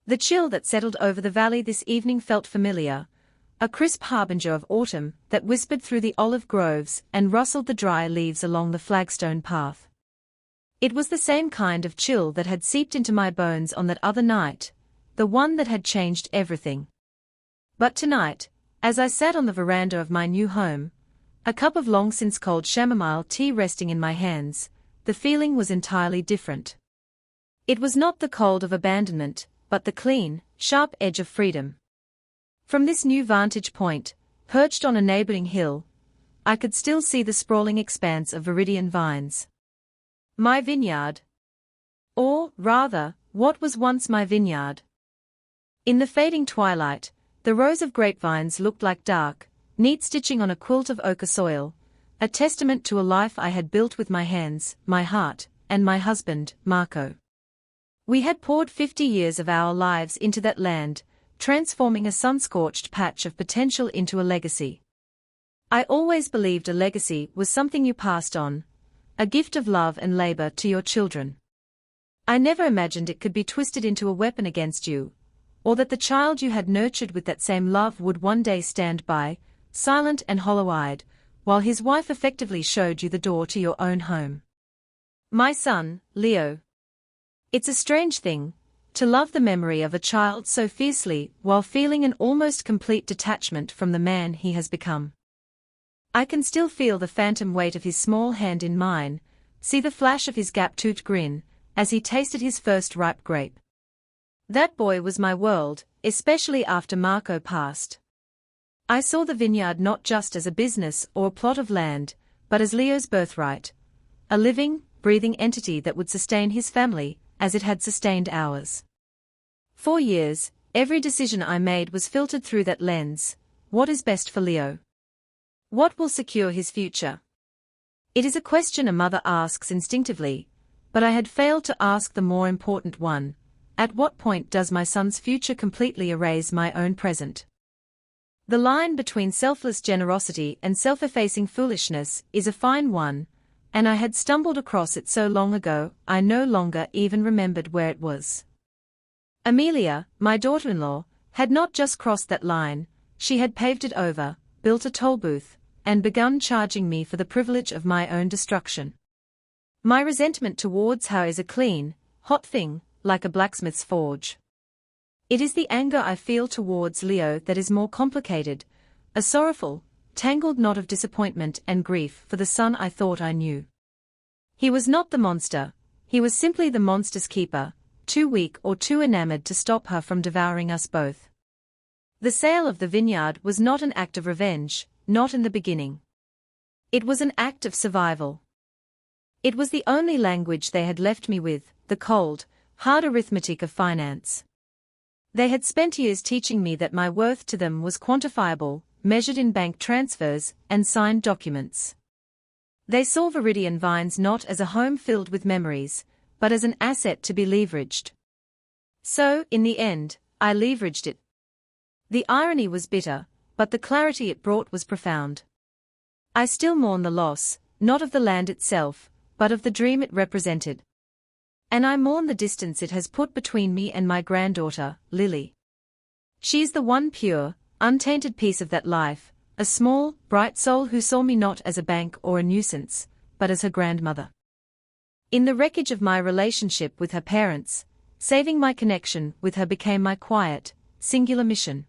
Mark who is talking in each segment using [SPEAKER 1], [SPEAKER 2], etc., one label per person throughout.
[SPEAKER 1] The chill that settled over the valley this evening felt familiar, a crisp harbinger of autumn that whispered through the olive groves and rustled the dry leaves along the flagstone path. It was the same kind of chill that had seeped into my bones on that other night, the one that had changed everything. But tonight, as I sat on the veranda of my new home, a cup of long-since-cold chamomile tea resting in my hands, the feeling was entirely different. It was not the cold of abandonment, but the clean, sharp edge of freedom. From this new vantage point, perched on a neighboring hill, I could still see the sprawling expanse of viridian vines. My vineyard. Or, rather, what was once my vineyard. In the fading twilight, the rows of grapevines looked like dark, neat stitching on a quilt of ochre soil, a testament to a life I had built with my hands, my heart, and my husband, Marco. We had poured 50 years of our lives into that land, transforming a sun-scorched patch of potential into a legacy. I always believed a legacy was something you passed on, a gift of love and labor to your children. I never imagined it could be twisted into a weapon against you, or that the child you had nurtured with that same love would one day stand by, silent and hollow-eyed, while his wife effectively showed you the door to your own home. My son, Leo. It's a strange thing, to love the memory of a child so fiercely while feeling an almost complete detachment from the man he has become. I can still feel the phantom weight of his small hand in mine, see the flash of his gap-toothed grin, as he tasted his first ripe grape. That boy was my world, especially after Marco passed. I saw the vineyard not just as a business or a plot of land, but as Leo's birthright, a living, breathing entity that would sustain his family, as it had sustained ours. For years, every decision I made was filtered through that lens. What is best for Leo? What will secure his future? It is a question a mother asks instinctively, but I had failed to ask the more important one: at what point does my son's future completely erase my own present? The line between selfless generosity and self-effacing foolishness is a fine one, and I had stumbled across it so long ago I no longer even remembered where it was. Amelia, my daughter-in-law, had not just crossed that line, she had paved it over, built a toll booth, and begun charging me for the privilege of my own destruction. My resentment towards her is a clean, hot thing, like a blacksmith's forge. It is the anger I feel towards Leo that is more complicated, a sorrowful, tangled knot of disappointment and grief for the son I thought I knew. He was not the monster, he was simply the monster's keeper, too weak or too enamored to stop her from devouring us both. The sale of the vineyard was not an act of revenge, not in the beginning. It was an act of survival. It was the only language they had left me with, the cold, hard arithmetic of finance. They had spent years teaching me that my worth to them was quantifiable, measured in bank transfers and signed documents. They saw viridian vines not as a home filled with memories, but as an asset to be leveraged. So, in the end, I leveraged it. The irony was bitter, but the clarity it brought was profound. I still mourn the loss, not of the land itself, but of the dream it represented. And I mourn the distance it has put between me and my granddaughter, Lily. She is the one pure, untainted piece of that life, a small, bright soul who saw me not as a bank or a nuisance, but as her grandmother. In the wreckage of my relationship with her parents, saving my connection with her became my quiet, singular mission.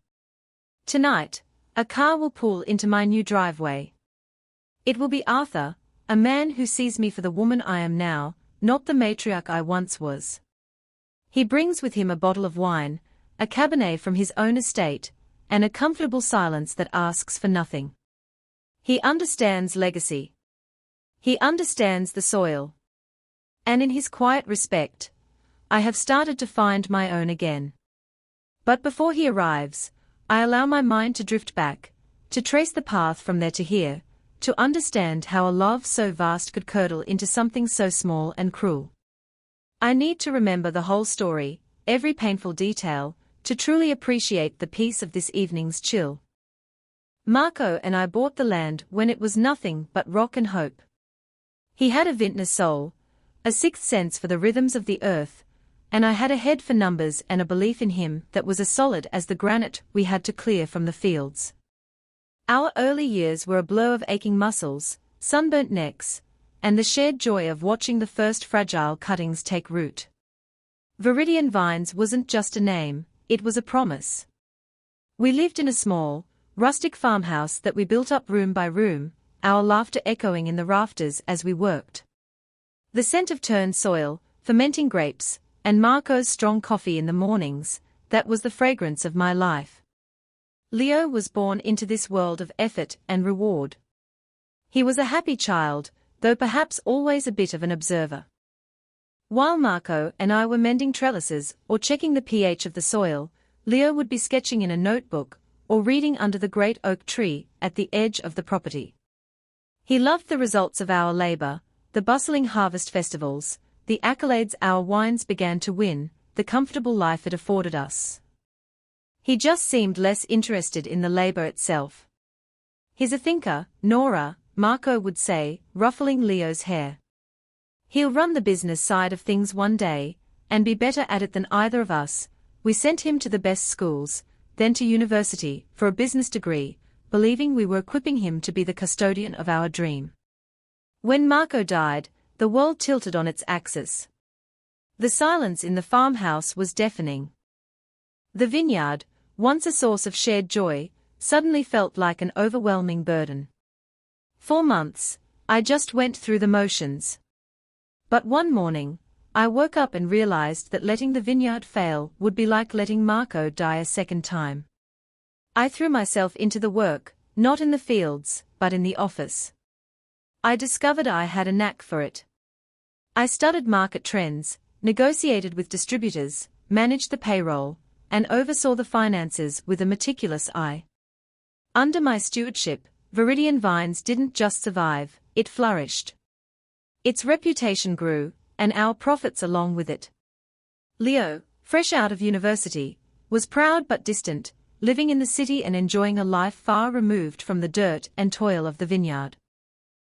[SPEAKER 1] Tonight, a car will pull into my new driveway. It will be Arthur, a man who sees me for the woman I am now, not the matriarch I once was. He brings with him a bottle of wine, a Cabernet from his own estate, and a comfortable silence that asks for nothing. He understands legacy. He understands the soil. And in his quiet respect, I have started to find my own again. But before he arrives, I allow my mind to drift back, to trace the path from there to here, to understand how a love so vast could curdle into something so small and cruel. I need to remember the whole story, every painful detail, to truly appreciate the peace of this evening's chill. Marco and I bought the land when it was nothing but rock and hope. He had a vintner's soul, a sixth sense for the rhythms of the earth, and I had a head for numbers and a belief in him that was as solid as the granite we had to clear from the fields. Our early years were a blur of aching muscles, sunburnt necks, and the shared joy of watching the first fragile cuttings take root. Viridian Vines wasn't just a name, it was a promise. We lived in a small, rustic farmhouse that we built up room by room, our laughter echoing in the rafters as we worked. The scent of turned soil, fermenting grapes, and Marco's strong coffee in the mornings, that was the fragrance of my life. Leo was born into this world of effort and reward. He was a happy child, though perhaps always a bit of an observer. While Marco and I were mending trellises or checking the pH of the soil, Leo would be sketching in a notebook or reading under the great oak tree at the edge of the property. He loved the results of our labor, the bustling harvest festivals, the accolades our wines began to win, the comfortable life it afforded us. He just seemed less interested in the labor itself. He's a thinker, Nora, Marco would say, ruffling Leo's hair. He'll run the business side of things one day, and be better at it than either of us. We sent him to the best schools, then to university, for a business degree, believing we were equipping him to be the custodian of our dream. When Marco died, the world tilted on its axis. The silence in the farmhouse was deafening. The vineyard, once a source of shared joy, suddenly felt like an overwhelming burden. For months, I just went through the motions. But one morning, I woke up and realized that letting the vineyard fail would be like letting Marco die a second time. I threw myself into the work, not in the fields, but in the office. I discovered I had a knack for it. I studied market trends, negotiated with distributors, managed the payroll, and oversaw the finances with a meticulous eye. Under my stewardship, Viridian Vines didn't just survive, it flourished. Its reputation grew, and our profits along with it. Leo, fresh out of university, was proud but distant, living in the city and enjoying a life far removed from the dirt and toil of the vineyard.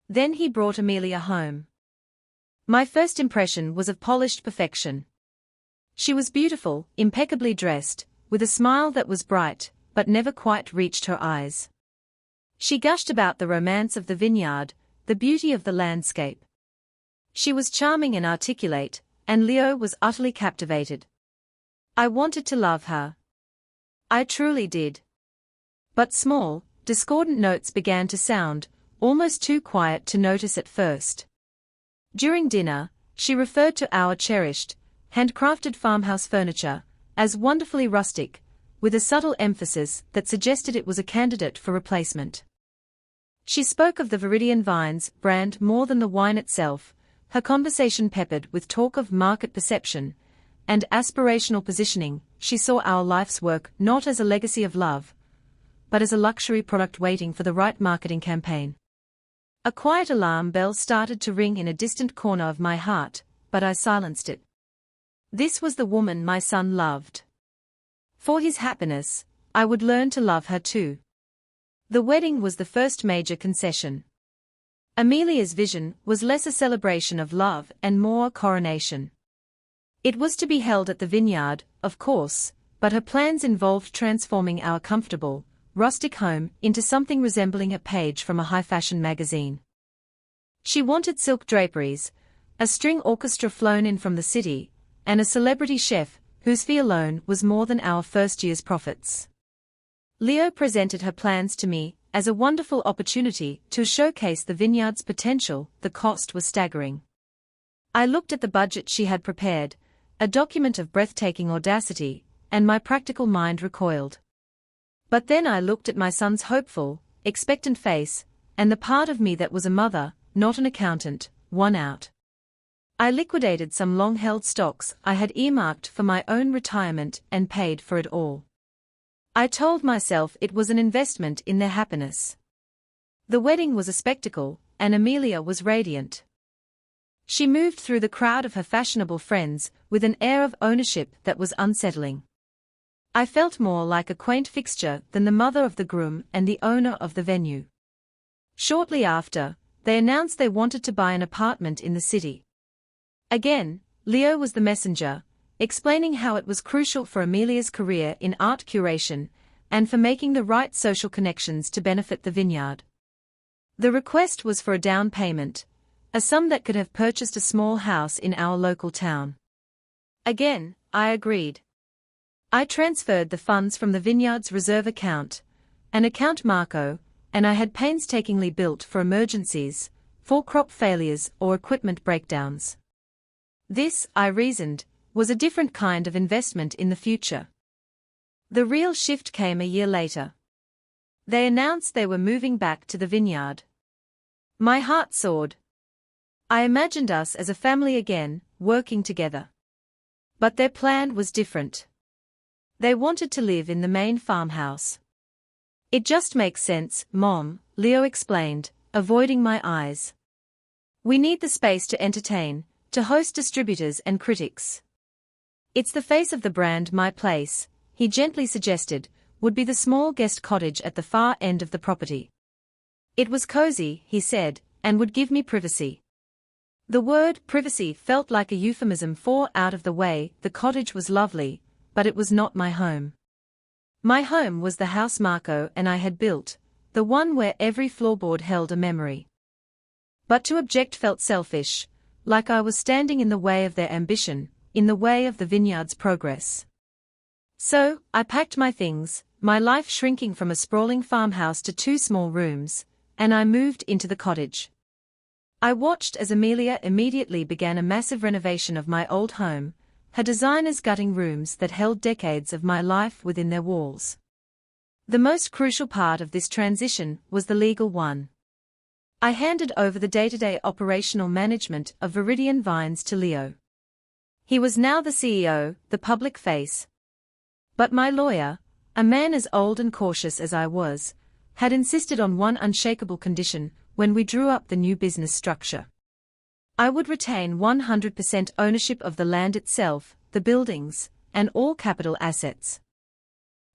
[SPEAKER 1] Then he brought Amelia home. My first impression was of polished perfection. She was beautiful, impeccably dressed, with a smile that was bright, but never quite reached her eyes. She gushed about the romance of the vineyard, the beauty of the landscape. She was charming and articulate, and Leo was utterly captivated. I wanted to love her. I truly did. But small, discordant notes began to sound, almost too quiet to notice at first. During dinner, she referred to our cherished, handcrafted farmhouse furniture as wonderfully rustic, with a subtle emphasis that suggested it was a candidate for replacement. She spoke of the Viridian Vines brand more than the wine itself, her conversation peppered with talk of market perception and aspirational positioning. She saw our life's work not as a legacy of love, but as a luxury product waiting for the right marketing campaign. A quiet alarm bell started to ring in a distant corner of my heart, but I silenced it. This was the woman my son loved. For his happiness, I would learn to love her too. The wedding was the first major concession. Amelia's vision was less a celebration of love and more a coronation. It was to be held at the vineyard, of course, but her plans involved transforming our comfortable, rustic home into something resembling a page from a high-fashion magazine. She wanted silk draperies, a string orchestra flown in from the city, and a celebrity chef whose fee alone was more than our first year's profits. Leo presented her plans to me as a wonderful opportunity to showcase the vineyard's potential. The cost was staggering. I looked at the budget she had prepared, a document of breathtaking audacity, and my practical mind recoiled. But then I looked at my son's hopeful, expectant face, and the part of me that was a mother, not an accountant, won out. I liquidated some long-held stocks I had earmarked for my own retirement and paid for it all. I told myself it was an investment in their happiness. The wedding was a spectacle, and Amelia was radiant. She moved through the crowd of her fashionable friends with an air of ownership that was unsettling. I felt more like a quaint fixture than the mother of the groom and the owner of the venue. Shortly after, they announced they wanted to buy an apartment in the city. Again, Leo was the messenger, explaining how it was crucial for Amelia's career in art curation, and for making the right social connections to benefit the vineyard. The request was for a down payment, a sum that could have purchased a small house in our local town. Again, I agreed. I transferred the funds from the vineyard's reserve account, an account Marco and I had painstakingly built for emergencies, for crop failures or equipment breakdowns. This, I reasoned, was a different kind of investment in the future. The real shift came a year later. They announced they were moving back to the vineyard. My heart soared. I imagined us as a family again, working together. But their plan was different. They wanted to live in the main farmhouse. It just makes sense, Mom, Leo explained, avoiding my eyes. We need the space to entertain, to host distributors and critics. It's the face of the brand. My place, he gently suggested, would be the small guest cottage at the far end of the property. It was cozy, he said, and would give me privacy. The word privacy felt like a euphemism for out of the way. The cottage was lovely, but it was not my home. My home was the house Marco and I had built, the one where every floorboard held a memory. But to object felt selfish, like I was standing in the way of their ambition, in the way of the vineyard's progress. So, I packed my things, my life shrinking from a sprawling farmhouse to 2 small rooms, and I moved into the cottage. I watched as Amelia immediately began a massive renovation of my old home, her designers gutting rooms that held decades of my life within their walls. The most crucial part of this transition was the legal one. I handed over the day-to-day operational management of Viridian Vines to Leo. He was now the CEO, the public face. But my lawyer, a man as old and cautious as I was, had insisted on one unshakable condition when we drew up the new business structure. I would retain 100% ownership of the land itself, the buildings, and all capital assets.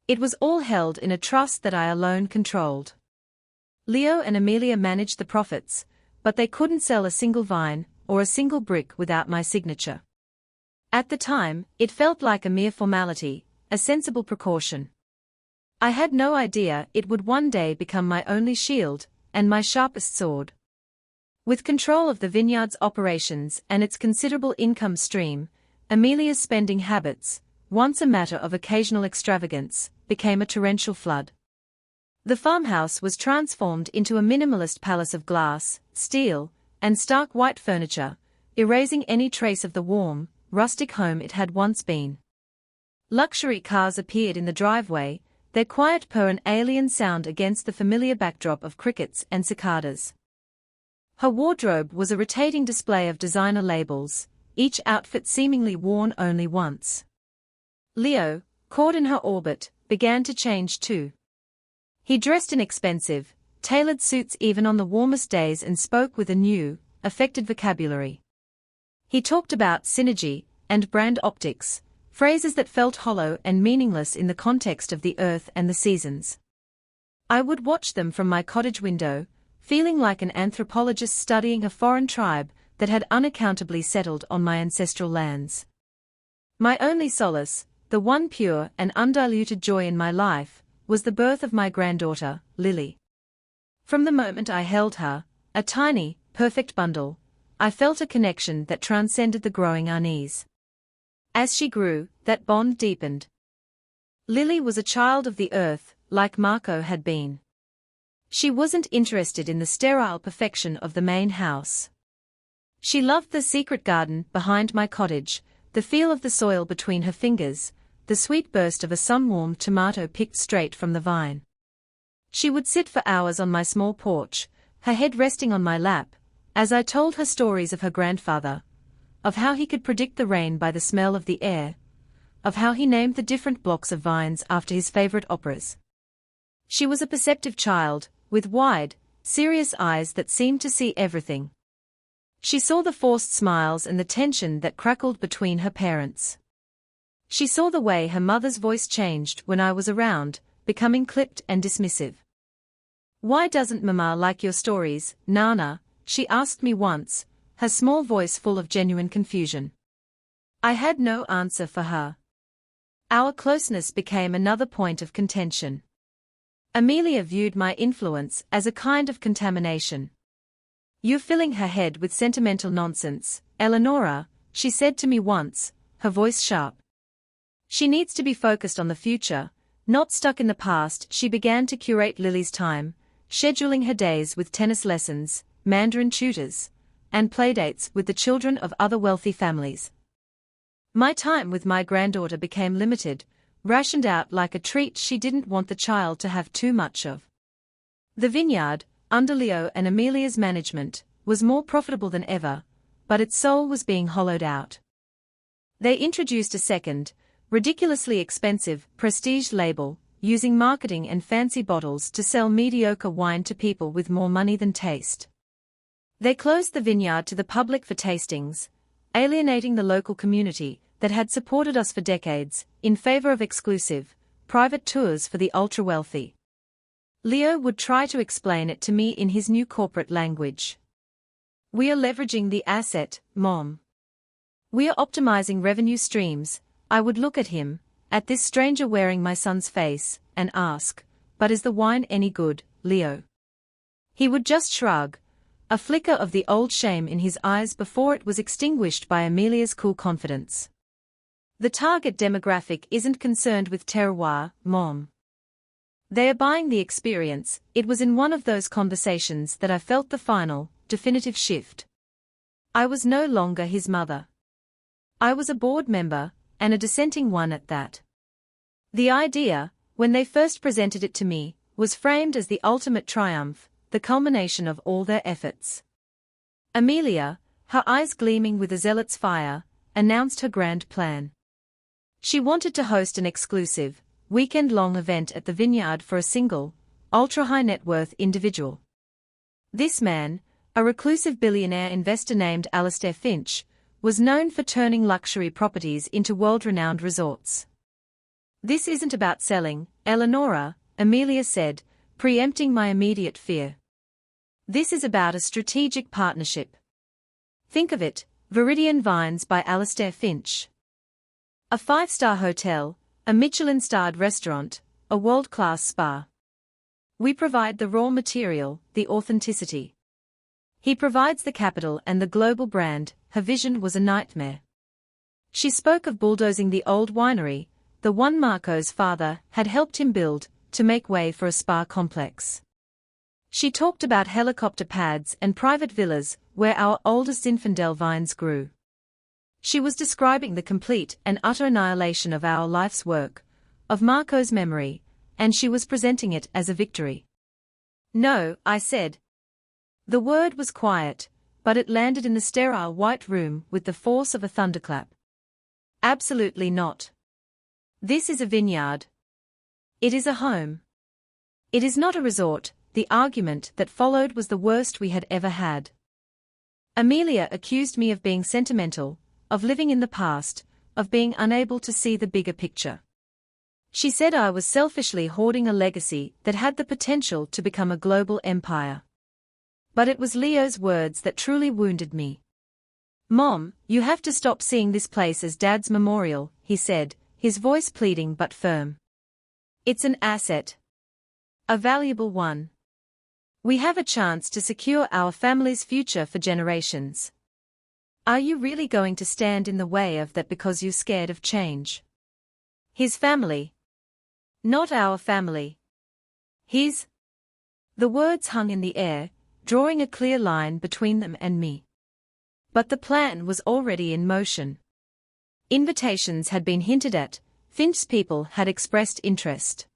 [SPEAKER 1] It was all held in a trust that I alone controlled. Leo and Amelia managed the profits, but they couldn't sell a single vine or a single brick without my signature. At the time, it felt like a mere formality, a sensible precaution. I had no idea it would one day become my only shield, and my sharpest sword. With control of the vineyard's operations and its considerable income stream, Amelia's spending habits, once a matter of occasional extravagance, became a torrential flood. The farmhouse was transformed into a minimalist palace of glass, steel, and stark white furniture, erasing any trace of the warm, rustic home it had once been. Luxury cars appeared in the driveway, their quiet purr an alien sound against the familiar backdrop of crickets and cicadas. Her wardrobe was a rotating display of designer labels, each outfit seemingly worn only once. Leo, caught in her orbit, began to change too. He dressed in expensive, tailored suits even on the warmest days and spoke with a new, affected vocabulary. He talked about synergy and brand optics, phrases that felt hollow and meaningless in the context of the earth and the seasons. I would watch them from my cottage window, feeling like an anthropologist studying a foreign tribe that had unaccountably settled on my ancestral lands. My only solace, the one pure and undiluted joy in my life, was the birth of my granddaughter, Lily. From the moment I held her, a tiny, perfect bundle, I felt a connection that transcended the growing unease. As she grew, that bond deepened. Lily was a child of the earth, like Marco had been. She wasn't interested in the sterile perfection of the main house. She loved the secret garden behind my cottage, the feel of the soil between her fingers, the sweet burst of a sun-warmed tomato picked straight from the vine. She would sit for hours on my small porch, her head resting on my lap, as I told her stories of her grandfather, of how he could predict the rain by the smell of the air, of how he named the different blocks of vines after his favorite operas. She was a perceptive child, with wide, serious eyes that seemed to see everything. She saw the forced smiles and the tension that crackled between her parents. She saw the way her mother's voice changed when I was around, becoming clipped and dismissive. "Why doesn't Mama like your stories, Nana?" she asked me once, her small voice full of genuine confusion. I had no answer for her. Our closeness became another point of contention. Amelia viewed my influence as a kind of contamination. "You're filling her head with sentimental nonsense, Eleonora," she said to me once, her voice sharp. "She needs to be focused on the future, not stuck in the past." She began to curate Lily's time, scheduling her days with tennis lessons, Mandarin tutors, and playdates with the children of other wealthy families. My time with my granddaughter became limited, rationed out like a treat she didn't want the child to have too much of. The Vineyard, under Leo and Amelia's management, was more profitable than ever, but its soul was being hollowed out. They introduced a second, ridiculously expensive, prestige label, using marketing and fancy bottles to sell mediocre wine to people with more money than taste. They closed the Vineyard to the public for tastings, alienating the local community that had supported us for decades, in favor of exclusive, private tours for the ultra-wealthy. Leo would try to explain it to me in his new corporate language. "We are leveraging the asset, Mom. We are optimizing revenue streams." I would look at him, at this stranger wearing my son's face, and ask, "But is the wine any good, Leo?" He would just shrug, a flicker of the old shame in his eyes before it was extinguished by Amelia's cool confidence. "The target demographic isn't concerned with terroir, Mom. They are buying the experience." It was in one of those conversations that I felt the final, definitive shift. I was no longer his mother. I was a board member, and a dissenting one at that. The idea, when they first presented it to me, was framed as the ultimate triumph, the culmination of all their efforts. Amelia, her eyes gleaming with a zealot's fire, announced her grand plan. She wanted to host an exclusive, weekend-long event at the Vineyard for a single, ultra-high net worth individual. This man, a reclusive billionaire investor named Alastair Finch, was known for turning luxury properties into world-renowned resorts. "This isn't about selling, Eleonora," Amelia said, preempting my immediate fear. "This is about a strategic partnership. Think of it, Viridian Vines by Alastair Finch. A 5-star hotel, a Michelin-starred restaurant, a world-class spa. We provide the raw material, the authenticity. He provides the capital and the global brand." Her vision was a nightmare. She spoke of bulldozing the old winery, the one Marco's father had helped him build, to make way for a spa complex. She talked about helicopter pads and private villas where our oldest Zinfandel vines grew. She was describing the complete and utter annihilation of our life's work, of Marco's memory, and she was presenting it as a victory. "No," I said. The word was quiet, but it landed in the sterile white room with the force of a thunderclap. "Absolutely not. This is a vineyard. It is a home. It is not a resort." The argument that followed was the worst we had ever had. Amelia accused me of being sentimental, of living in the past, of being unable to see the bigger picture. She said I was selfishly hoarding a legacy that had the potential to become a global empire. But it was Leo's words that truly wounded me. "Mom, you have to stop seeing this place as Dad's memorial," he said, his voice pleading but firm. "It's an asset. A valuable one. We have a chance to secure our family's future for generations. Are you really going to stand in the way of that because you're scared of change?" His family. Not our family. His. The words hung in the air, drawing a clear line between them and me. But the plan was already in motion. Invitations had been hinted at, Finch's people had expressed interest.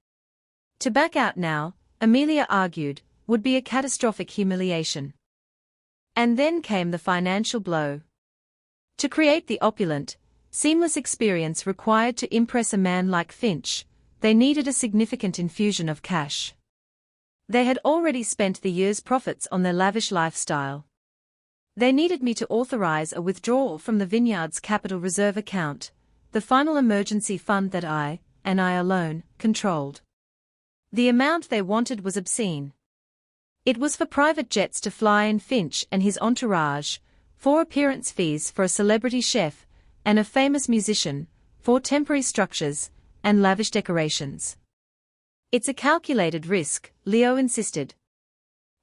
[SPEAKER 1] To back out now, Amelia argued, would be a catastrophic humiliation. And then came the financial blow. To create the opulent, seamless experience required to impress a man like Finch, they needed a significant infusion of cash. They had already spent the year's profits on their lavish lifestyle. They needed me to authorize a withdrawal from the Vineyard's capital reserve account, the final emergency fund that I, and I alone, controlled. The amount they wanted was obscene. It was for private jets to fly in Finch and his entourage, 4 appearance fees for a celebrity chef, and a famous musician, 4 temporary structures, and lavish decorations. It's a calculated risk, Leo insisted.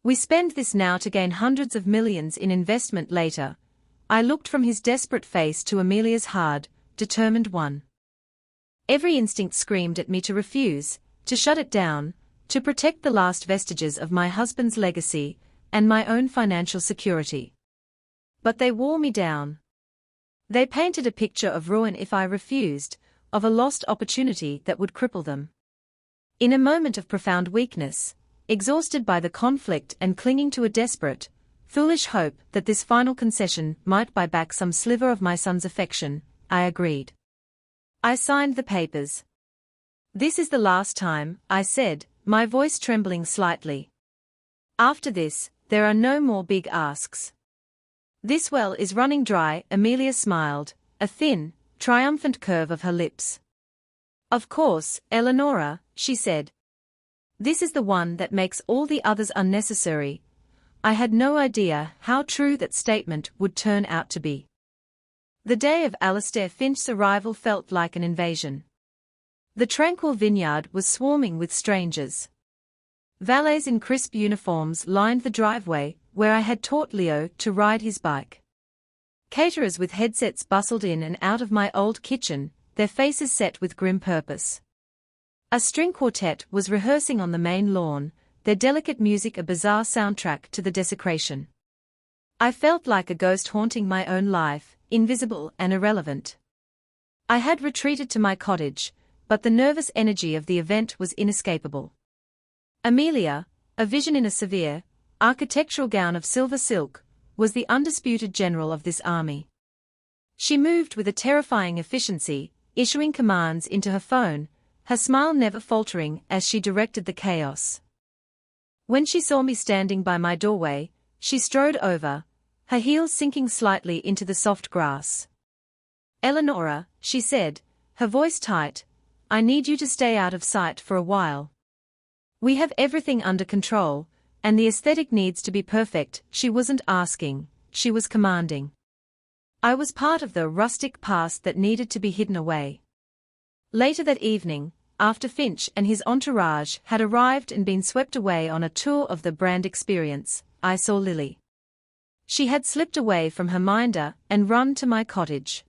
[SPEAKER 1] We spend this now to gain hundreds of millions in investment later. I looked from his desperate face to Amelia's hard, determined one. Every instinct screamed at me to refuse, to shut it down, to protect the last vestiges of my husband's legacy, and my own financial security. But they wore me down. They painted a picture of ruin if I refused, of a lost opportunity that would cripple them. In a moment of profound weakness, exhausted by the conflict and clinging to a desperate, foolish hope that this final concession might buy back some sliver of my son's affection, I agreed. I signed the papers. This is the last time, I said, my voice trembling slightly. After this, there are no more big asks. This well is running dry, Amelia smiled, a thin, triumphant curve of her lips. Of course, Eleonora, she said. This is the one that makes all the others unnecessary. I had no idea how true that statement would turn out to be. The day of Alastair Finch's arrival felt like an invasion. The tranquil vineyard was swarming with strangers. Valets in crisp uniforms lined the driveway, where I had taught Leo to ride his bike. Caterers with headsets bustled in and out of my old kitchen, their faces set with grim purpose. A string quartet was rehearsing on the main lawn, their delicate music a bizarre soundtrack to the desecration. I felt like a ghost haunting my own life, invisible and irrelevant. I had retreated to my cottage, but the nervous energy of the event was inescapable. Amelia, a vision in a severe, architectural gown of silver silk, was the undisputed general of this army. She moved with a terrifying efficiency, issuing commands into her phone, her smile never faltering as she directed the chaos. When she saw me standing by my doorway, she strode over, her heels sinking slightly into the soft grass. Eleonora, she said, her voice tight, I need you to stay out of sight for a while. We have everything under control, and the aesthetic needs to be perfect. She wasn't asking, she was commanding. I was part of the rustic past that needed to be hidden away. Later that evening, after Finch and his entourage had arrived and been swept away on a tour of the Brand experience, I saw Lily. She had slipped away from her minder and run to my cottage.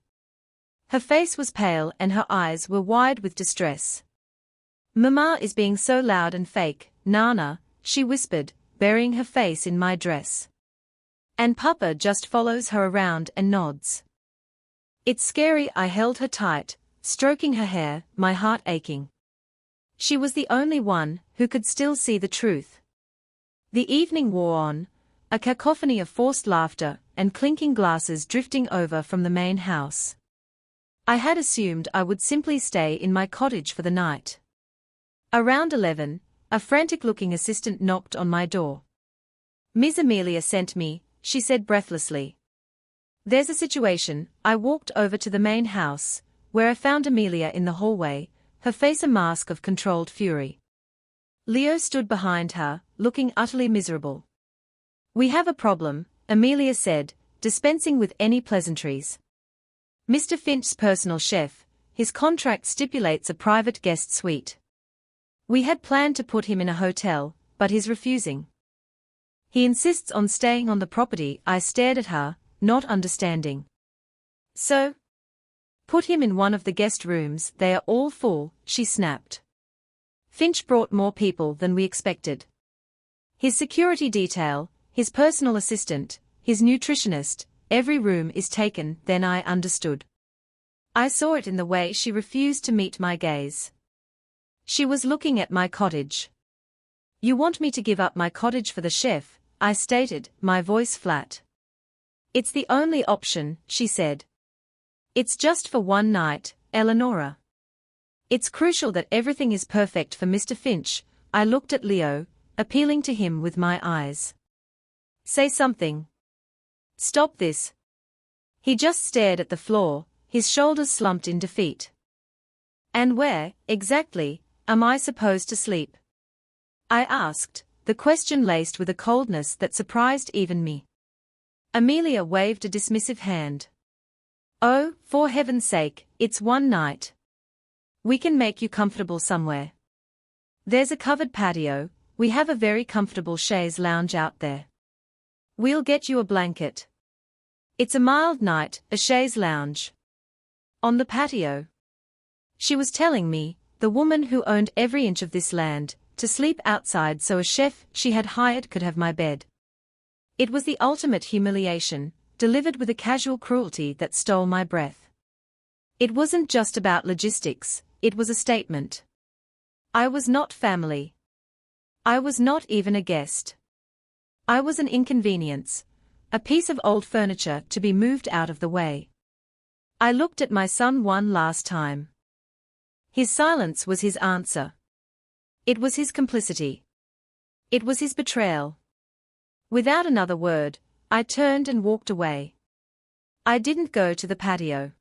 [SPEAKER 1] Her face was pale and her eyes were wide with distress. Mama is being so loud and fake, Nana, she whispered, burying her face in my dress. And Papa just follows her around and nods. It's scary. I held her tight, stroking her hair, my heart aching. She was the only one who could still see the truth. The evening wore on, a cacophony of forced laughter and clinking glasses drifting over from the main house. I had assumed I would simply stay in my cottage for the night. Around 11, a frantic-looking assistant knocked on my door. Miss Amelia sent me, she said breathlessly. There's a situation. I walked over to the main house, where I found Amelia in the hallway, her face a mask of controlled fury. Leo stood behind her, looking utterly miserable. We have a problem, Amelia said, dispensing with any pleasantries. Mr. Finch's personal chef, his contract stipulates a private guest suite. We had planned to put him in a hotel, but he's refusing. He insists on staying on the property. I stared at her, not understanding. So? Put him in one of the guest rooms. They are all full, she snapped. Finch brought more people than we expected. His security detail, his personal assistant, his nutritionist, every room is taken. Then I understood. I saw it in the way she refused to meet my gaze. She was looking at my cottage. You want me to give up my cottage for the chef, I stated, my voice flat. It's the only option, she said. It's just for one night, Eleonora. It's crucial that everything is perfect for Mr. Finch. I looked at Leo, appealing to him with my eyes. Say something. Stop this. He just stared at the floor, his shoulders slumped in defeat. And where, exactly, am I supposed to sleep? I asked, the question laced with a coldness that surprised even me. Amelia waved a dismissive hand. Oh, for heaven's sake, it's one night. We can make you comfortable somewhere. There's a covered patio, we have a very comfortable chaise lounge out there. We'll get you a blanket. It's a mild night, a chaise lounge. On the patio. She was telling me, the woman who owned every inch of this land, to sleep outside so a chef she had hired could have my bed. It was the ultimate humiliation, delivered with a casual cruelty that stole my breath. It wasn't just about logistics, it was a statement. I was not family. I was not even a guest. I was an inconvenience, a piece of old furniture to be moved out of the way. I looked at my son one last time. His silence was his answer. It was his complicity. It was his betrayal. Without another word, I turned and walked away. I didn't go to the patio.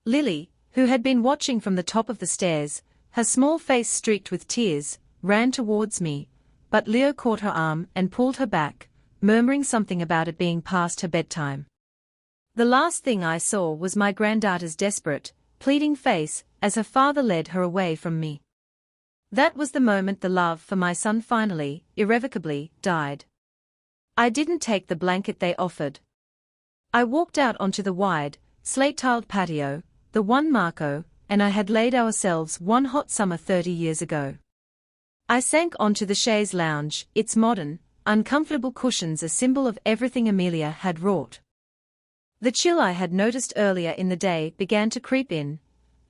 [SPEAKER 1] Lily, who had been watching from the top of the stairs, her small face streaked with tears, ran towards me, but Leo caught her arm and pulled her back, murmuring something about it being past her bedtime. The last thing I saw was my granddaughter's desperate, pleading face as her father led her away from me. That was the moment the love for my son finally, irrevocably, died. I didn't take the blanket they offered. I walked out onto the wide, slate-tiled patio, the one Marco and I had laid ourselves one hot summer 30 years ago. I sank onto the chaise lounge, its modern, uncomfortable cushions a symbol of everything Amelia had wrought. The chill I had noticed earlier in the day began to creep in,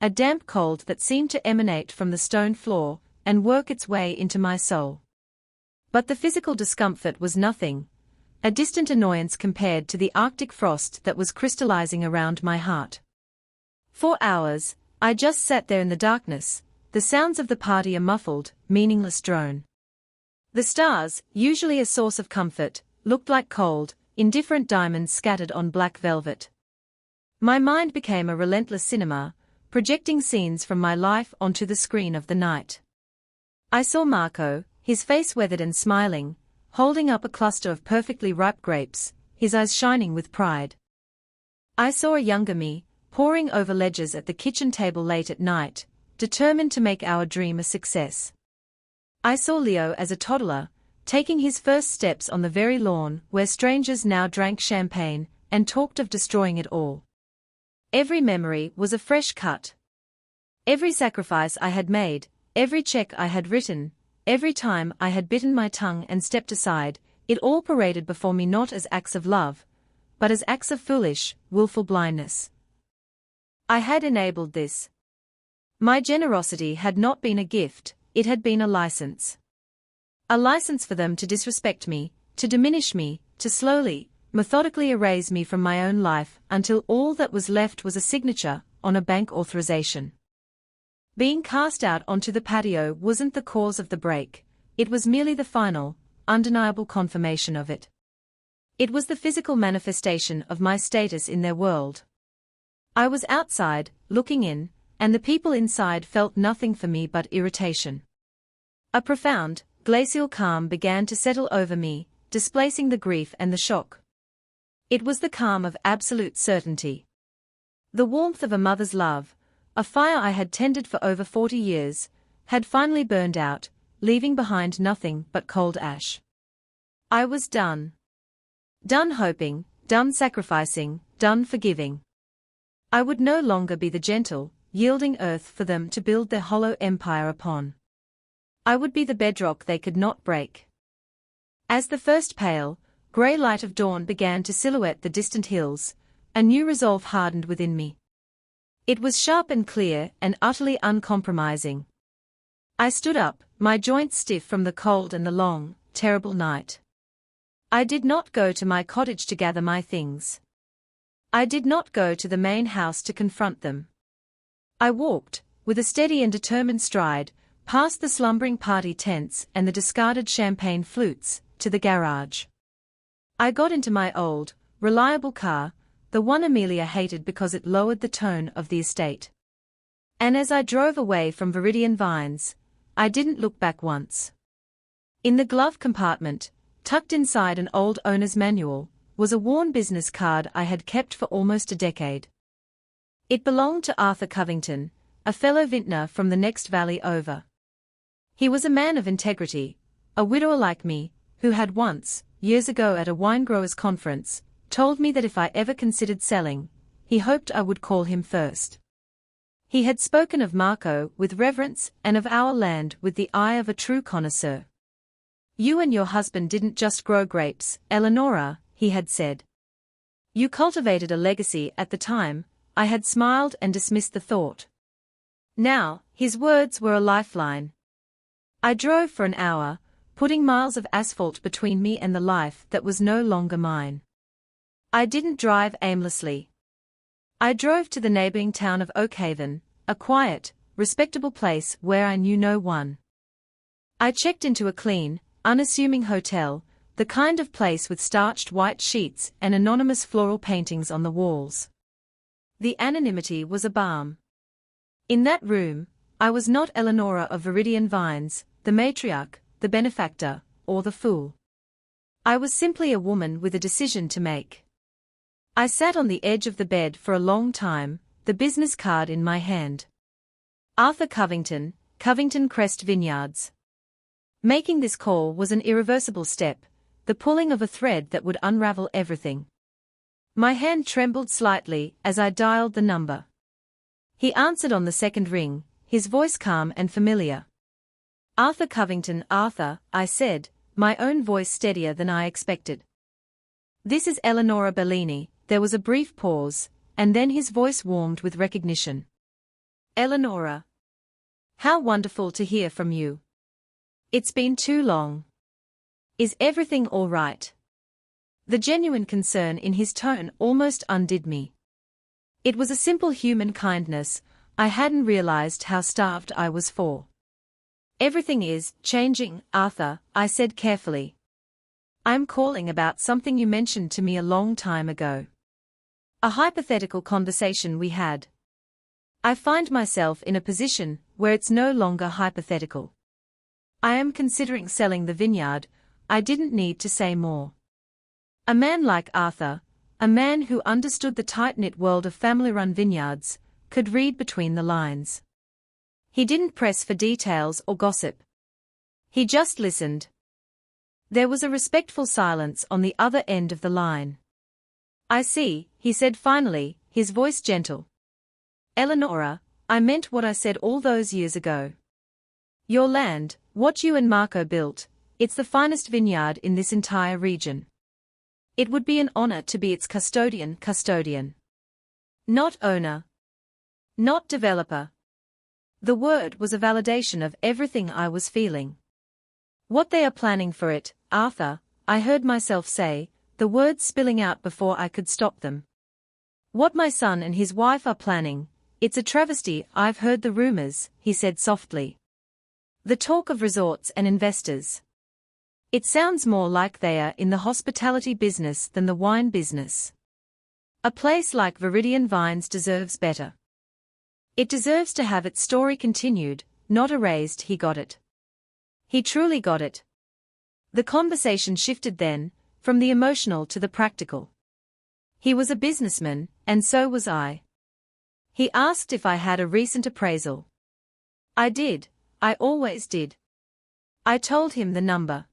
[SPEAKER 1] a damp cold that seemed to emanate from the stone floor and work its way into my soul. But the physical discomfort was nothing, a distant annoyance compared to the Arctic frost that was crystallizing around my heart. For hours, I just sat there in the darkness, the sounds of the party a muffled, meaningless drone. The stars, usually a source of comfort, looked like cold, indifferent diamonds scattered on black velvet. My mind became a relentless cinema, projecting scenes from my life onto the screen of the night. I saw Marco, his face weathered and smiling, holding up a cluster of perfectly ripe grapes, his eyes shining with pride. I saw a younger me, poring over ledgers at the kitchen table late at night, determined to make our dream a success. I saw Leo as a toddler, taking his first steps on the very lawn where strangers now drank champagne and talked of destroying it all. Every memory was a fresh cut. Every sacrifice I had made, every check I had written, every time I had bitten my tongue and stepped aside, it all paraded before me not as acts of love, but as acts of foolish, willful blindness. I had enabled this. My generosity had not been a gift, it had been a license. A license for them to disrespect me, to diminish me, to slowly, methodically erase me from my own life until all that was left was a signature on a bank authorization. Being cast out onto the patio wasn't the cause of the break, it was merely the final, undeniable confirmation of it. It was the physical manifestation of my status in their world. I was outside, looking in, and the people inside felt nothing for me but irritation. A profound, glacial calm began to settle over me, displacing the grief and the shock. It was the calm of absolute certainty. The warmth of a mother's love, a fire I had tended for over 40 years, had finally burned out, leaving behind nothing but cold ash. I was done. Done hoping, done sacrificing, done forgiving. I would no longer be the gentle, yielding earth for them to build their hollow empire upon. I would be the bedrock they could not break. As the first pale, grey light of dawn began to silhouette the distant hills, a new resolve hardened within me. It was sharp and clear and utterly uncompromising. I stood up, my joints stiff from the cold and the long, terrible night. I did not go to my cottage to gather my things. I did not go to the main house to confront them. I walked, with a steady and determined stride, past the slumbering party tents and the discarded champagne flutes, to the garage. I got into my old, reliable car, the one Amelia hated because it lowered the tone of the estate. And as I drove away from Viridian Vines, I didn't look back once. In the glove compartment, tucked inside an old owner's manual, was a worn business card I had kept for almost a decade. It belonged to Arthur Covington, a fellow vintner from the next valley over. He was a man of integrity, a widower like me, who had once, years ago at a wine-growers' conference, told me that if I ever considered selling, he hoped I would call him first. He had spoken of Marco with reverence and of our land with the eye of a true connoisseur. "You and your husband didn't just grow grapes, Eleonora," he had said. "You cultivated a legacy." At the time, I had smiled and dismissed the thought. Now, his words were a lifeline. I drove for an hour, putting miles of asphalt between me and the life that was no longer mine. I didn't drive aimlessly. I drove to the neighboring town of Oakhaven, a quiet, respectable place where I knew no one. I checked into a clean, unassuming hotel, the kind of place with starched white sheets and anonymous floral paintings on the walls. The anonymity was a balm. In that room, I was not Eleonora of Viridian Vines, the matriarch, the benefactor, or the fool. I was simply a woman with a decision to make. I sat on the edge of the bed for a long time, the business card in my hand. Arthur Covington, Covington Crest Vineyards. Making this call was an irreversible step, the pulling of a thread that would unravel everything. My hand trembled slightly as I dialed the number. He answered on the second ring, his voice calm and familiar. "Arthur Covington." "Arthur," I said, my own voice steadier than I expected. "This is Eleonora Bellini." There was a brief pause, and then his voice warmed with recognition. "Eleonora. How wonderful to hear from you. It's been too long. Is everything all right?" The genuine concern in his tone almost undid me. It was a simple human kindness. I hadn't realized how starved I was for. "Everything is changing, Arthur," I said carefully. "I'm calling about something you mentioned to me a long time ago. A hypothetical conversation we had. I find myself in a position where it's no longer hypothetical. I am considering selling the vineyard." I didn't need to say more. A man like Arthur, a man who understood the tight-knit world of family-run vineyards, could read between the lines. He didn't press for details or gossip. He just listened. There was a respectful silence on the other end of the line. "I see," he said finally, his voice gentle. "Eleonora, I meant what I said all those years ago. Your land, what you and Marco built, it's the finest vineyard in this entire region. It would be an honor to be its custodian. Not owner. Not developer." The word was a validation of everything I was feeling. "What they are planning for it, Arthur," I heard myself say, the words spilling out before I could stop them. "What my son and his wife are planning, it's a travesty." "I've heard the rumors," he said softly. "The talk of resorts and investors. It sounds more like they are in the hospitality business than the wine business. A place like Viridian Vines deserves better. It deserves to have its story continued, not erased." He got it. He truly got it. The conversation shifted then, from the emotional to the practical. He was a businessman, and so was I. He asked if I had a recent appraisal. I did, I always did. I told him the number.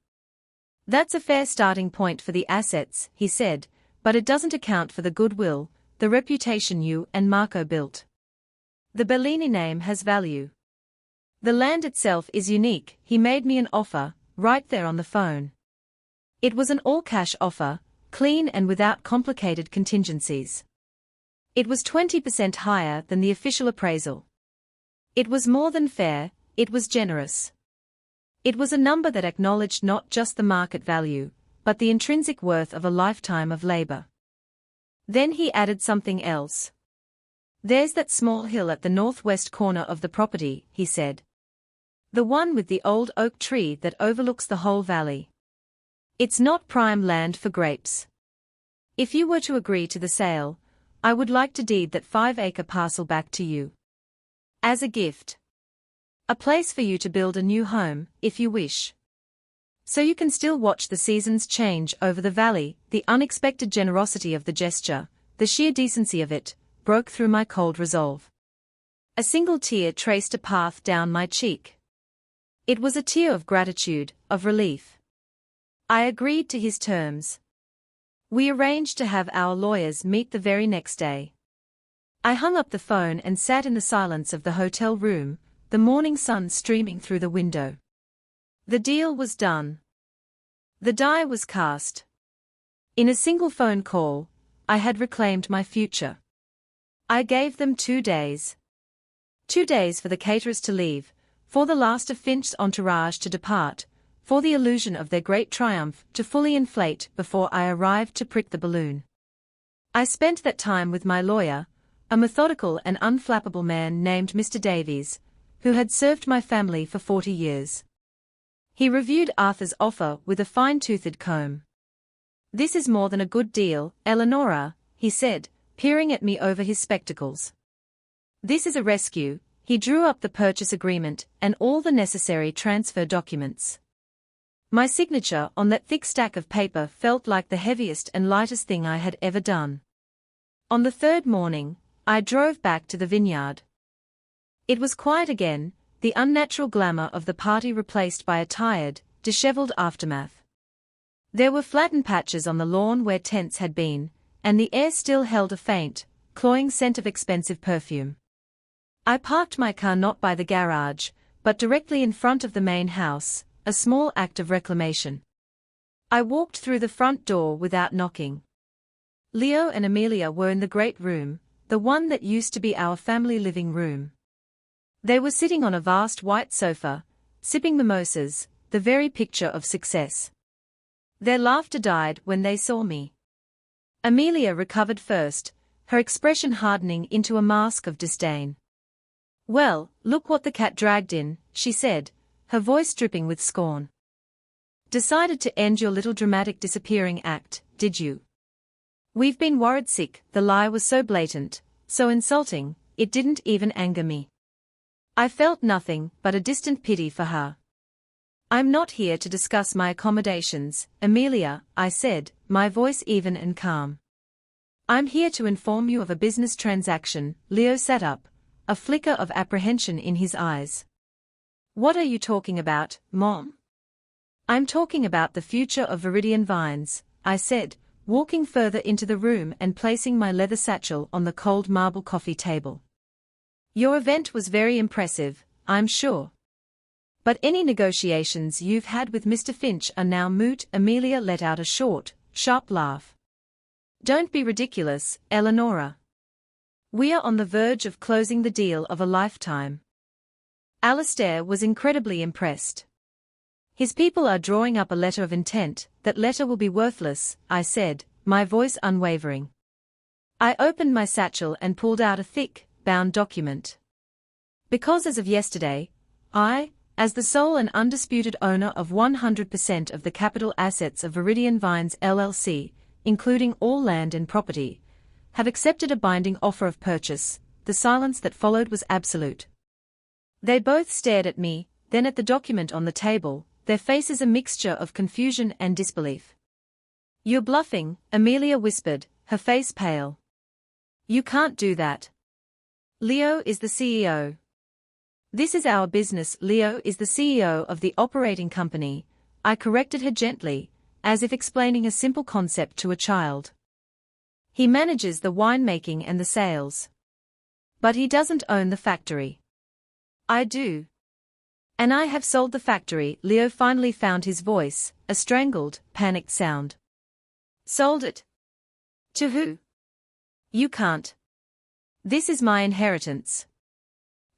[SPEAKER 1] "That's a fair starting point for the assets," he said, "but it doesn't account for the goodwill, the reputation you and Marco built. The Bellini name has value. The land itself is unique." He made me an offer, right there on the phone. It was an all-cash offer, clean and without complicated contingencies. It was 20% higher than the official appraisal. It was more than fair, it was generous. It was a number that acknowledged not just the market value, but the intrinsic worth of a lifetime of labor. Then he added something else. "There's that small hill at the northwest corner of the property," he said. "The one with the old oak tree that overlooks the whole valley. It's not prime land for grapes. If you were to agree to the sale, I would like to deed that 5-acre parcel back to you. As a gift. A place for you to build a new home, if you wish. So you can still watch the seasons change over the valley." The unexpected generosity of the gesture, the sheer decency of it, broke through my cold resolve. A single tear traced a path down my cheek. It was a tear of gratitude, of relief. I agreed to his terms. We arranged to have our lawyers meet the very next day. I hung up the phone and sat in the silence of the hotel room, the morning sun streaming through the window. The deal was done. The die was cast. In a single phone call, I had reclaimed my future. I gave them 2 days. 2 days for the caterers to leave, for the last of Finch's entourage to depart, for the illusion of their great triumph to fully inflate before I arrived to prick the balloon. I spent that time with my lawyer, a methodical and unflappable man named Mr. Davies, who had served my family for 40 years. He reviewed Arthur's offer with a fine-toothed comb. "This is more than a good deal, Eleonora," he said, peering at me over his spectacles. "This is a rescue." He drew up the purchase agreement and all the necessary transfer documents. My signature on that thick stack of paper felt like the heaviest and lightest thing I had ever done. On the third morning, I drove back to the Vineyard. It was quiet again, the unnatural glamour of the party replaced by a tired, disheveled aftermath. There were flattened patches on the lawn where tents had been, and the air still held a faint, cloying scent of expensive perfume. I parked my car not by the garage, but directly in front of the main house, a small act of reclamation. I walked through the front door without knocking. Leo and Amelia were in the great room, the one that used to be our family living room. They were sitting on a vast white sofa, sipping mimosas, the very picture of success. Their laughter died when they saw me. Amelia recovered first, her expression hardening into a mask of disdain. "Well, look what the cat dragged in," she said, her voice dripping with scorn. "Decided to end your little dramatic disappearing act, did you? We've been worried sick." The lie was so blatant, so insulting, it didn't even anger me. I felt nothing but a distant pity for her. "I'm not here to discuss my accommodations, Amelia," I said, my voice even and calm. "I'm here to inform you of a business transaction." Leo sat up, a flicker of apprehension in his eyes. "What are you talking about, Mom?" "I'm talking about the future of Viridian Vines," I said, walking further into the room and placing my leather satchel on the cold marble coffee table. "Your event was very impressive, I'm sure. But any negotiations you've had with Mr. Finch are now moot." Amelia let out a short, sharp laugh. "Don't be ridiculous, Eleonora. We are on the verge of closing the deal of a lifetime." Alistair was incredibly impressed. "His people are drawing up a letter of intent." "That letter will be worthless," I said, my voice unwavering. I opened my satchel and pulled out a thick, bound document. "Because as of yesterday, I, as the sole and undisputed owner of 100% of the capital assets of Viridian Vines LLC, including all land and property, have accepted a binding offer of purchase." The silence that followed was absolute. They both stared at me, then at the document on the table, their faces a mixture of confusion and disbelief. "You're bluffing," Amelia whispered, her face pale. "You can't do that. Leo is the CEO. This is our business." "Leo is the CEO of the operating company," I corrected her gently, as if explaining a simple concept to a child. "He manages the winemaking and the sales. But he doesn't own the factory." "I do. And I have sold the factory." Leo finally found his voice, a strangled, panicked sound. "Sold it? To who?" "You can't. This is my inheritance.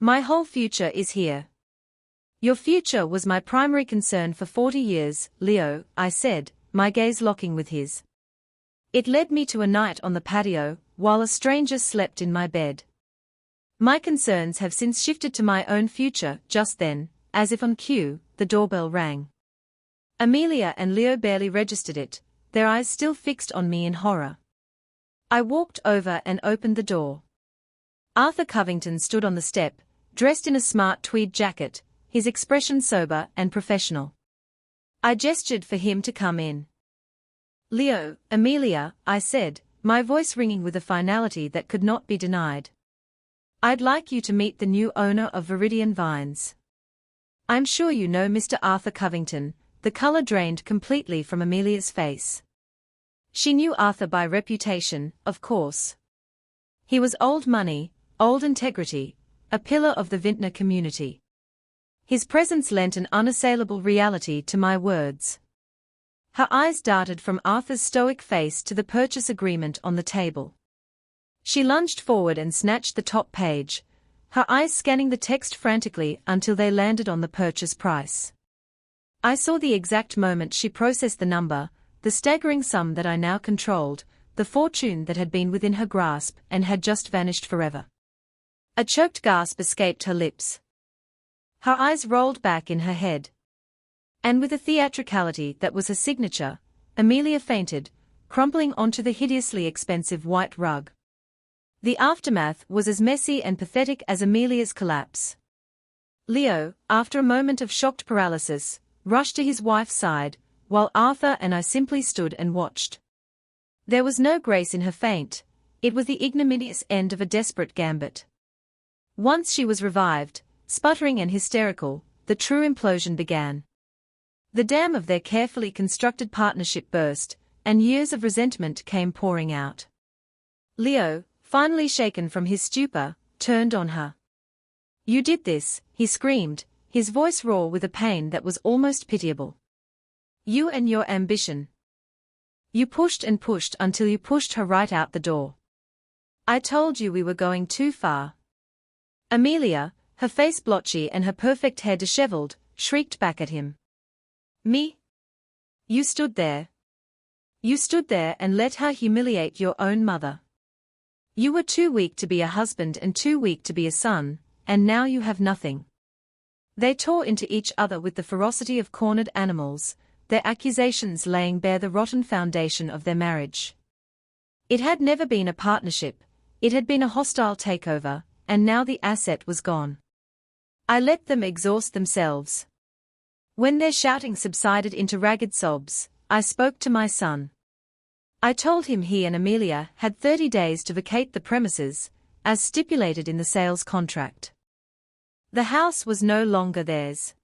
[SPEAKER 1] My whole future is here." "Your future was my primary concern for 40 years, Leo," I said, my gaze locking with his. "It led me to a night on the patio, while a stranger slept in my bed. My concerns have since shifted to my own future." Just then, as if on cue, the doorbell rang. Amelia and Leo barely registered it, their eyes still fixed on me in horror. I walked over and opened the door. Arthur Covington stood on the step, dressed in a smart tweed jacket, his expression sober and professional. I gestured for him to come in. "Leo, Amelia," I said, my voice ringing with a finality that could not be denied. "I'd like you to meet the new owner of Viridian Vines. I'm sure you know Mr. Arthur Covington." The color drained completely from Amelia's face. She knew Arthur by reputation, of course. He was old money, old integrity, a pillar of the vintner community. His presence lent an unassailable reality to my words. Her eyes darted from Arthur's stoic face to the purchase agreement on the table. She lunged forward and snatched the top page, her eyes scanning the text frantically until they landed on the purchase price. I saw the exact moment she processed the number, the staggering sum that I now controlled, the fortune that had been within her grasp and had just vanished forever. A choked gasp escaped her lips. Her eyes rolled back in her head. And with a theatricality that was her signature, Amelia fainted, crumpling onto the hideously expensive white rug. The aftermath was as messy and pathetic as Amelia's collapse. Leo, after a moment of shocked paralysis, rushed to his wife's side, while Arthur and I simply stood and watched. There was no grace in her faint, it was the ignominious end of a desperate gambit. Once she was revived, sputtering and hysterical, the true implosion began. The dam of their carefully constructed partnership burst, and years of resentment came pouring out. Leo, finally shaken from his stupor, turned on her. "You did this," he screamed, his voice raw with a pain that was almost pitiable. "You and your ambition. You pushed and pushed until you pushed her right out the door. I told you we were going too far." Amelia, her face blotchy and her perfect hair disheveled, shrieked back at him. "Me? You stood there. You stood there and let her humiliate your own mother. You were too weak to be a husband and too weak to be a son, and now you have nothing." They tore into each other with the ferocity of cornered animals, their accusations laying bare the rotten foundation of their marriage. It had never been a partnership, it had been a hostile takeover, and now the asset was gone. I let them exhaust themselves. When their shouting subsided into ragged sobs, I spoke to my son. I told him he and Amelia had 30 days to vacate the premises, as stipulated in the sales contract. The house was no longer theirs.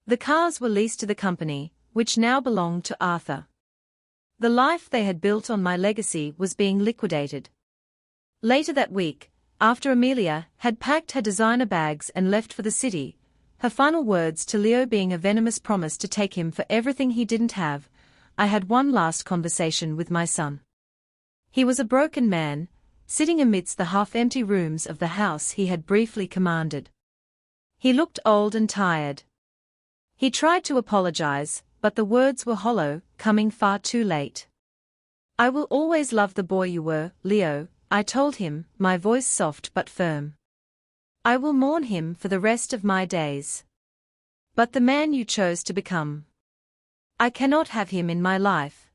[SPEAKER 1] The cars were leased to the company, which now belonged to Arthur. The life they had built on my legacy was being liquidated. Later that week, after Amelia had packed her designer bags and left for the city, her final words to Leo being a venomous promise to take him for everything he didn't have, I had one last conversation with my son. He was a broken man, sitting amidst the half-empty rooms of the house he had briefly commanded. He looked old and tired. He tried to apologize, but the words were hollow, coming far too late. "I will always love the boy you were, Leo," I told him, my voice soft but firm. "I will mourn him for the rest of my days. But the man you chose to become, I cannot have him in my life."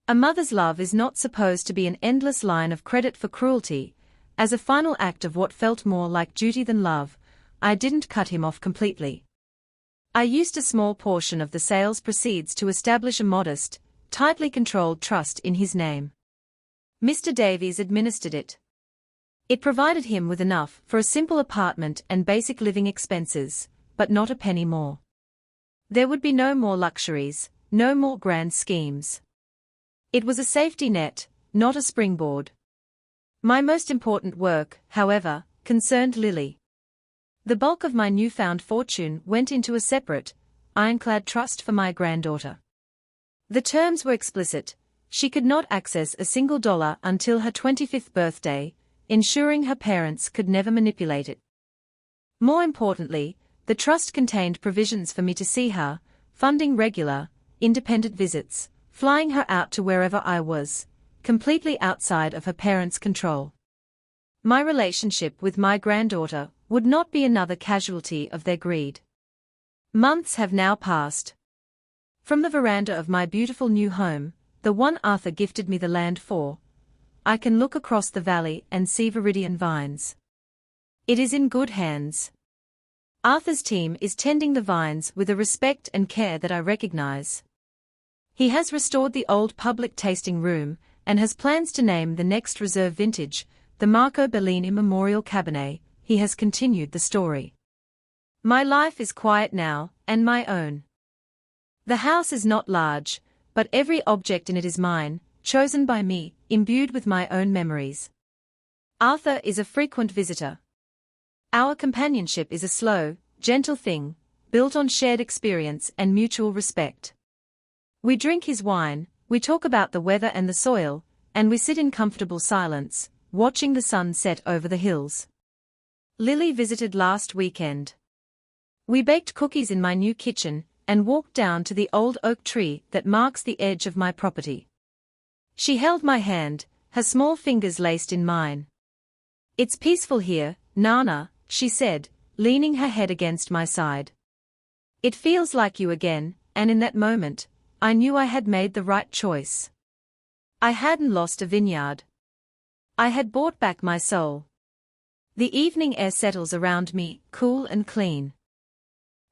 [SPEAKER 1] A mother's love is not supposed to be an endless line of credit for cruelty. As a final act of what felt more like duty than love, I didn't cut him off completely. I used a small portion of the sales proceeds to establish a modest, tightly controlled trust in his name. Mr. Davies administered it. It provided him with enough for a simple apartment and basic living expenses, but not a penny more. There would be no more luxuries, no more grand schemes. It was a safety net, not a springboard. My most important work, however, concerned Lily. The bulk of my newfound fortune went into a separate, ironclad trust for my granddaughter. The terms were explicit: she could not access a single dollar until her 25th birthday, ensuring her parents could never manipulate it. More importantly, the trust contained provisions for me to see her, funding regular, independent visits, flying her out to wherever I was, completely outside of her parents' control. My relationship with my granddaughter would not be another casualty of their greed. Months have now passed. From the veranda of my beautiful new home, the one Arthur gifted me the land for, I can look across the valley and see Viridian Vines. It is in good hands. Arthur's team is tending the vines with a respect and care that I recognize. He has restored the old public tasting room, and has plans to name the next reserve vintage, the Marco Bellini Memorial Cabernet. He has continued the story. My life is quiet now, and my own. The house is not large, but every object in it is mine, chosen by me, imbued with my own memories. Arthur is a frequent visitor. Our companionship is a slow, gentle thing, built on shared experience and mutual respect. We drink his wine, we talk about the weather and the soil, and we sit in comfortable silence, watching the sun set over the hills. Lily visited last weekend. We baked cookies in my new kitchen, and walked down to the old oak tree that marks the edge of my property. She held my hand, her small fingers laced in mine. It's peaceful here, Nana, she said, leaning her head against my side. It feels like you again, and in that moment, I knew I had made the right choice. I hadn't lost a vineyard. I had bought back my soul. The evening air settles around me, cool and clean.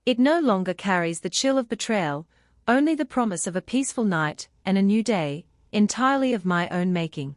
[SPEAKER 1] It no longer carries the chill of betrayal, only the promise of a peaceful night and a new day, entirely of my own making.